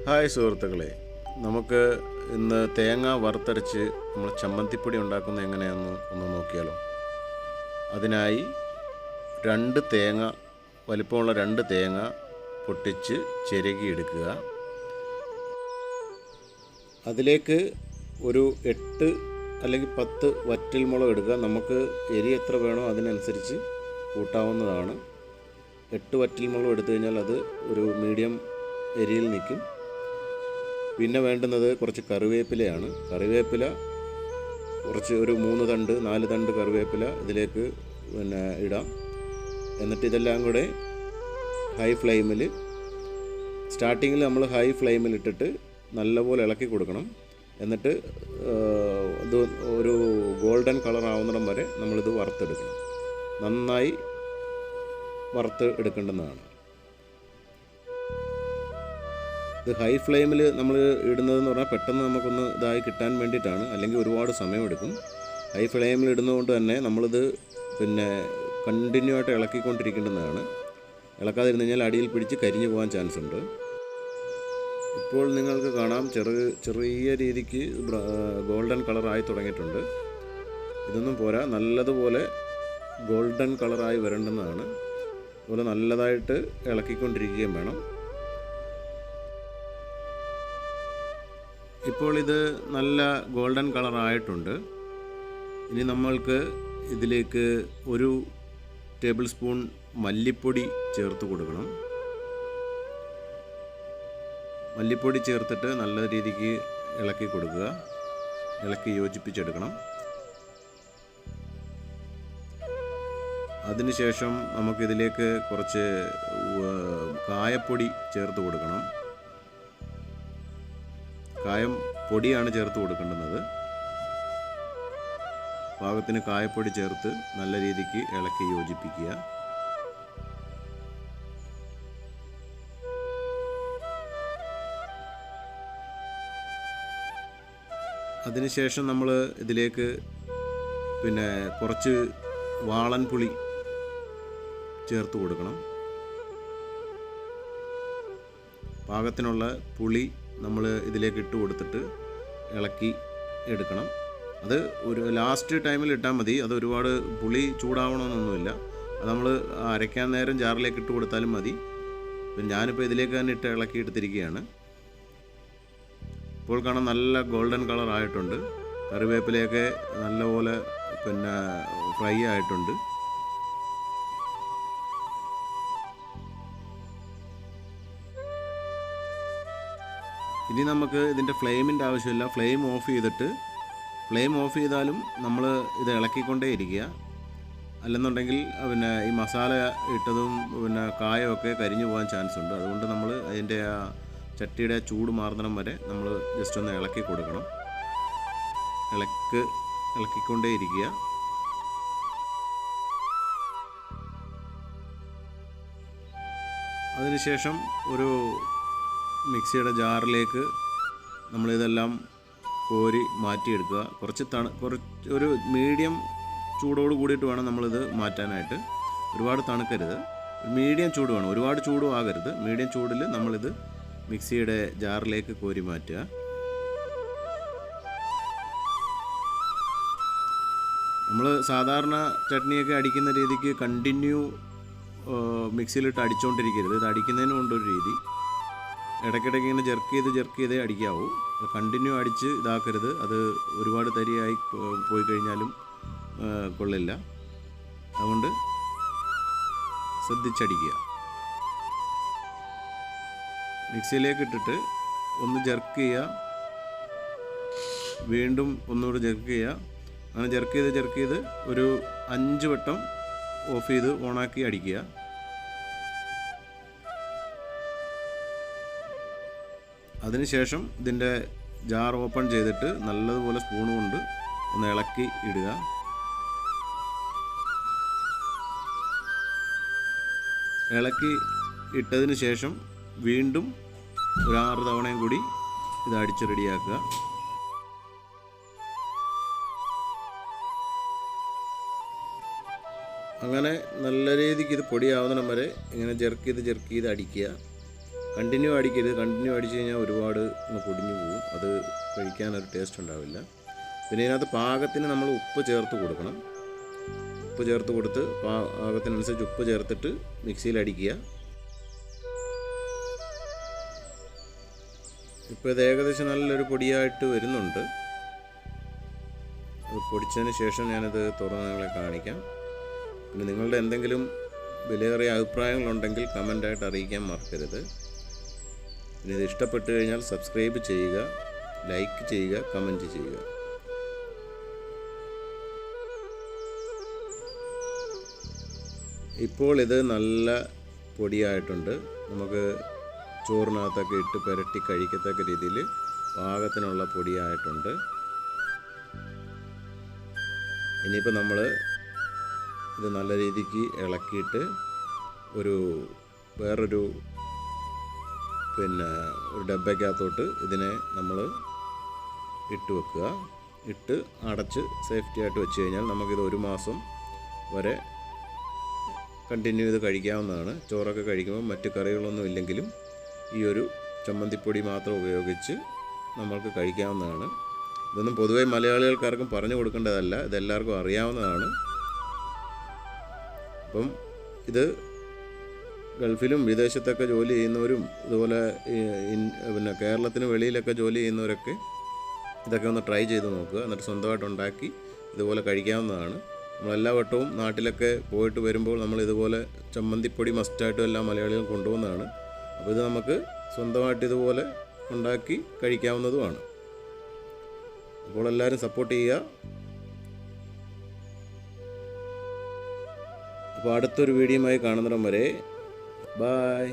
Hi സുഹൃത്തുക്കളെ, നമുക്ക് ഇന്ന് തേങ്ങ വറുത്തരച്ച് നമ്മൾ ചമ്മന്തിപ്പൊടി ഉണ്ടാക്കുന്നത് എങ്ങനെയാണെന്ന് ഒന്ന് നോക്കിയാലോ. അതിനായി വലിപ്പമുള്ള രണ്ട് തേങ്ങ പൊട്ടിച്ച് ചിരകിയെടുക്കുക. അതിലേക്ക് ഒരു 8 അല്ലെങ്കിൽ 10 വറ്റൽമുളക് എടുക്കുക. നമുക്ക് എരി എത്ര വേണോ അതിനനുസരിച്ച് കൂട്ടാവുന്നതാണ്. 8 വറ്റൽമുളക് എടുത്തു കഴിഞ്ഞാൽ അത് ഒരു മീഡിയം എരിയിൽ നിൽക്കും. പിന്നെ വേണ്ടുന്നത് കുറച്ച് കറിവേപ്പിലയാണ്. കറിവേപ്പില ഒരു 3-4 തണ്ട് കറിവേപ്പില ഇതിലേക്ക് ഇടാം. എന്നിട്ട് ഇതെല്ലാം കൂടെ സ്റ്റാർട്ടിങ്ങിൽ നമ്മൾ ഹൈ ഫ്ലെയിമിൽ ഇട്ടിട്ട് നല്ലപോലെ ഇളക്കി കൊടുക്കണം. എന്നിട്ട് ഇത് ഒരു ഗോൾഡൻ കളർ ആവുന്നിടം വരെ നമ്മളിത് വറുത്തെടുക്കണം. നന്നായി വറുത്ത് എടുക്കേണ്ടതാണ്. ഇത് ഹൈ ഫ്ലെയിമിൽ നമ്മൾ ഇടുന്നതെന്ന് പറഞ്ഞാൽ പെട്ടെന്ന് നമുക്കൊന്ന് ഇതായി കിട്ടാൻ വേണ്ടിയിട്ടാണ്, അല്ലെങ്കിൽ ഒരുപാട് സമയമെടുക്കും. ഹൈ ഫ്ലെയിമിൽ ഇടുന്നതുകൊണ്ട് തന്നെ നമ്മളിത് കണ്ടിന്യൂ ആയിട്ട് ഇളക്കിക്കൊണ്ടിരിക്കേണ്ടതാണ്. ഇളക്കാതിരുന്ന് കഴിഞ്ഞാൽ അടിയിൽ പിടിച്ച് കരിഞ്ഞു പോകാൻ ചാൻസ് ഉണ്ട്. ഇപ്പോൾ നിങ്ങൾക്ക് കാണാം, ചെറിയ രീതിക്ക് ഗോൾഡൻ കളറായി തുടങ്ങിയിട്ടുണ്ട്. ഇതൊന്നും പോരാ, നല്ലതുപോലെ ഗോൾഡൻ കളറായി വരേണ്ടുന്നതാണ്. അതുപോലെ നല്ലതായിട്ട് ഇളക്കിക്കൊണ്ടിരിക്കുകയും വേണം. ഇപ്പോൾ ഇത് നല്ല ഗോൾഡൻ കളറായിട്ടുണ്ട്. ഇനി നമ്മൾക്ക് ഇതിലേക്ക് 1 ടേബിൾ സ്പൂൺ മല്ലിപ്പൊടി ചേർത്ത് കൊടുക്കണം. മല്ലിപ്പൊടി ചേർത്തിട്ട് നല്ല രീതിക്ക് ഇളക്കി കൊടുക്കുക. ഇളക്കി യോജിപ്പിച്ചെടുക്കണം. അതിനുശേഷം നമുക്കിതിലേക്ക് കുറച്ച് കായപ്പൊടി ചേർത്ത് കൊടുക്കണം. കായം പൊടിയാണ് ചേർത്ത് കൊടുക്കേണ്ടുന്നത്. പാകത്തിന് കായപ്പൊടി ചേർത്ത് നല്ല രീതിക്ക് ഇളക്കി യോജിപ്പിക്കുക. അതിനുശേഷം നമ്മൾ ഇതിലേക്ക് കുറച്ച് വാളൻ പുളി ചേർത്ത് കൊടുക്കണം. പാകത്തിനുള്ള പുളി നമ്മൾ ഇതിലേക്ക് ഇട്ട് കൊടുത്തിട്ട് ഇളക്കി എടുക്കണം. അത് ഒരു ലാസ്റ്റ് ടൈമിൽ ഇട്ടാൽ മതി. അത് ഒരുപാട് പുളി ചൂടാവണമെന്നൊന്നുമില്ല. അത് നമ്മൾ അരയ്ക്കാൻ നേരം ജാറിലേക്ക് ഇട്ട് കൊടുത്താലും മതി. ഞാനിപ്പോൾ ഇതിലേക്ക് തന്നെ ഇട്ട് ഇളക്കി എടുത്തിരിക്കുകയാണ്. ഇപ്പോൾ കാണാൻ നല്ല ഗോൾഡൻ കളർ ആയിട്ടുണ്ട്. കറിവേപ്പിലയൊക്കെ നല്ലപോലെ ഫ്രൈ ആയിട്ടുണ്ട്. ഇനി നമുക്ക് ഇതിൻ്റെ ഫ്ലെയിമിൻ്റെ ആവശ്യമില്ല. ഫ്ലെയിം ഓഫ് ചെയ്താലും നമ്മൾ ഇത് ഇളക്കിക്കൊണ്ടേ ഇരിക്കുക. അല്ലെന്നുണ്ടെങ്കിൽ ഈ മസാല ഇട്ടതും കായമൊക്കെ കരിഞ്ഞു പോകാൻ ചാൻസ് ഉണ്ട്. അതുകൊണ്ട് നമ്മൾ അതിൻ്റെ ആ ചട്ടിയുടെ ചൂട് മാറുന്നിടം വരെ നമ്മൾ ജസ്റ്റ് ഒന്ന് ഇളക്കി കൊടുക്കണം. ഇളക്കിക്കൊണ്ടേ ഇരിക്കുക. അതിനുശേഷം ഒരു മിക്സിയുടെ ജാറിലേക്ക് നമ്മളിതെല്ലാം കോരി മാറ്റിയെടുക്കുക. ഒരു മീഡിയം ചൂടോട് കൂടിയിട്ട് വേണം നമ്മളിത് മാറ്റാനായിട്ട്. ഒരുപാട് തണുക്കരുത്, മീഡിയം ചൂട് വേണം. ഒരുപാട് ചൂടും ആകരുത്. മീഡിയം ചൂടിൽ നമ്മളിത് മിക്സിയുടെ ജാറിലേക്ക് കോരി മാറ്റുക. നമ്മൾ സാധാരണ ചട്നിയൊക്കെ അടിക്കുന്ന രീതിക്ക് കണ്ടിന്യൂ മിക്സിയിലിട്ട് അടിച്ചുകൊണ്ടിരിക്കരുത്. ഇത് അടിക്കുന്നതിന് കൊണ്ടൊരു രീതി. ഇടയ്ക്കിടയ്ക്ക് ഇങ്ങനെ ജെർക്ക് ചെയ്തേ അടിക്കാവൂ. കണ്ടിന്യൂ അടിച്ച് ഇതാക്കരുത്. അത് ഒരുപാട് തരിയായി പോയി കഴിഞ്ഞാലും കൊള്ളില്ല. അതുകൊണ്ട് ശ്രദ്ധിച്ചടിക്കുക. മിക്സിയിലേക്ക് ഇട്ടിട്ട് ഒന്ന് ജെർക്ക് ചെയ്യുക, വീണ്ടും ഒന്നുകൂടി ജെർക്ക് ചെയ്യുക. അങ്ങനെ ജെർക്ക് ചെയ്ത് ഒരു 5 വട്ടം ഓഫ് ചെയ്ത് ഓണാക്കി അടിക്കുക. അതിനുശേഷം ഇതിൻ്റെ ജാർ ഓപ്പൺ ചെയ്തിട്ട് നല്ലതുപോലെ സ്പൂൺ കൊണ്ട് ഒന്ന് ഇളക്കി ഇടുക. ഇളക്കി ഇട്ടതിന് ശേഷം വീണ്ടും ഒരു 6 തവണയും കൂടി ഇത് അടിച്ച് റെഡിയാക്കുക. അങ്ങനെ നല്ല രീതിക്ക് ഇത് പൊടിയാവുന്നിടം വരെ ഇങ്ങനെ ജെർക്ക് ചെയ്ത് അടിക്കുക. കണ്ടിന്യൂ അടിക്കരുത്. കണ്ടിന്യൂ അടിച്ച് കഴിഞ്ഞാൽ ഒരുപാട് പൊടിഞ്ഞു പോകും, അത് കഴിക്കാനൊരു ടേസ്റ്റ് ഉണ്ടാവില്ല. പിന്നെ ഇതിനകത്ത് പാകത്തിന് നമ്മൾ ഉപ്പ് ചേർത്ത് കൊടുക്കണം. ഉപ്പ് ചേർത്ത് കൊടുത്ത് പാകത്തിനനുസരിച്ച് ഉപ്പ് ചേർത്തിട്ട് മിക്സിയിൽ അടിക്കുക. ഇപ്പോൾ ഇത് ഏകദേശം നല്ലൊരു പൊടിയായിട്ട് വരുന്നുണ്ട്. അത് പൊടിച്ചതിന് ശേഷം ഞാനത് തുറന്ന് നിങ്ങളെ കാണിക്കാം. പിന്നെ നിങ്ങളുടെ എന്തെങ്കിലും വിലയേറിയ അഭിപ്രായങ്ങളുണ്ടെങ്കിൽ കമൻ്റായിട്ട് അറിയിക്കാൻ മറക്കരുത്. പിന്നെ ഇത് ഇഷ്ടപ്പെട്ട് കഴിഞ്ഞാൽ സബ്സ്ക്രൈബ് ചെയ്യുക, ലൈക്ക് ചെയ്യുക, കമൻറ്റ് ചെയ്യുക. ഇപ്പോൾ ഇത് നല്ല പൊടിയായിട്ടുണ്ട്. നമുക്ക് ചോറിനകത്തൊക്കെ ഇട്ട് പുരട്ടി കഴിക്കത്തക്ക രീതിയിൽ പാകത്തിനുള്ള പൊടിയായിട്ടുണ്ട്. ഇനിയിപ്പോൾ നമ്മൾ ഇത് നല്ല രീതിക്ക് ഇളക്കിയിട്ട് വേറൊരു ഒരു ഡബ്ബയ്ക്കകത്തോട്ട് ഇതിനെ നമ്മൾ ഇട്ട് വെക്കുക. ഇട്ട് അടച്ച് സേഫ്റ്റി ആയിട്ട് വെച്ച് കഴിഞ്ഞാൽ നമുക്കിത് 1 മാസം വരെ കണ്ടിന്യൂ ചെയ്ത് കഴിക്കാവുന്നതാണ്. ചോറൊക്കെ കഴിക്കുമ്പോൾ മറ്റ് കറികളൊന്നും ഇല്ലെങ്കിലും ഈ ഒരു ചമ്മന്തിപ്പൊടി മാത്രം ഉപയോഗിച്ച് നമ്മൾക്ക് കഴിക്കാവുന്നതാണ്. ഇതൊന്നും പൊതുവെ മലയാളികൾക്കാർക്കും പറഞ്ഞു കൊടുക്കേണ്ടതല്ല, ഇതെല്ലാവർക്കും അറിയാവുന്നതാണ്. അപ്പം ഇത് ഗൾഫിലും വിദേശത്തൊക്കെ ജോലി ചെയ്യുന്നവരും ഇതുപോലെ പിന്നെ കേരളത്തിന് വെളിയിലൊക്കെ ജോലി ചെയ്യുന്നവരൊക്കെ ഇതൊക്കെ ഒന്ന് ട്രൈ ചെയ്ത് നോക്കുക. എന്നിട്ട് സ്വന്തമായിട്ട് ഉണ്ടാക്കി ഇതുപോലെ കഴിക്കാവുന്നതാണ്. നമ്മളെല്ലാ വട്ടവും നാട്ടിലൊക്കെ പോയിട്ട് വരുമ്പോൾ നമ്മൾ ഇതുപോലെ ചമ്മന്തിപ്പൊടി മസ്റ്റായിട്ടും എല്ലാ മലയാളികൾ കൊണ്ടുപോകുന്നതാണ്. അപ്പോൾ ഇത് നമുക്ക് സ്വന്തമായിട്ട് ഇതുപോലെ ഉണ്ടാക്കി കഴിക്കാവുന്നതുമാണ്. അപ്പോൾ എല്ലാവരും സപ്പോർട്ട് ചെയ്യുക. അപ്പോൾ അടുത്തൊരു വീഡിയോയുമായി കാണുന്നിടം വരെ ബൈ.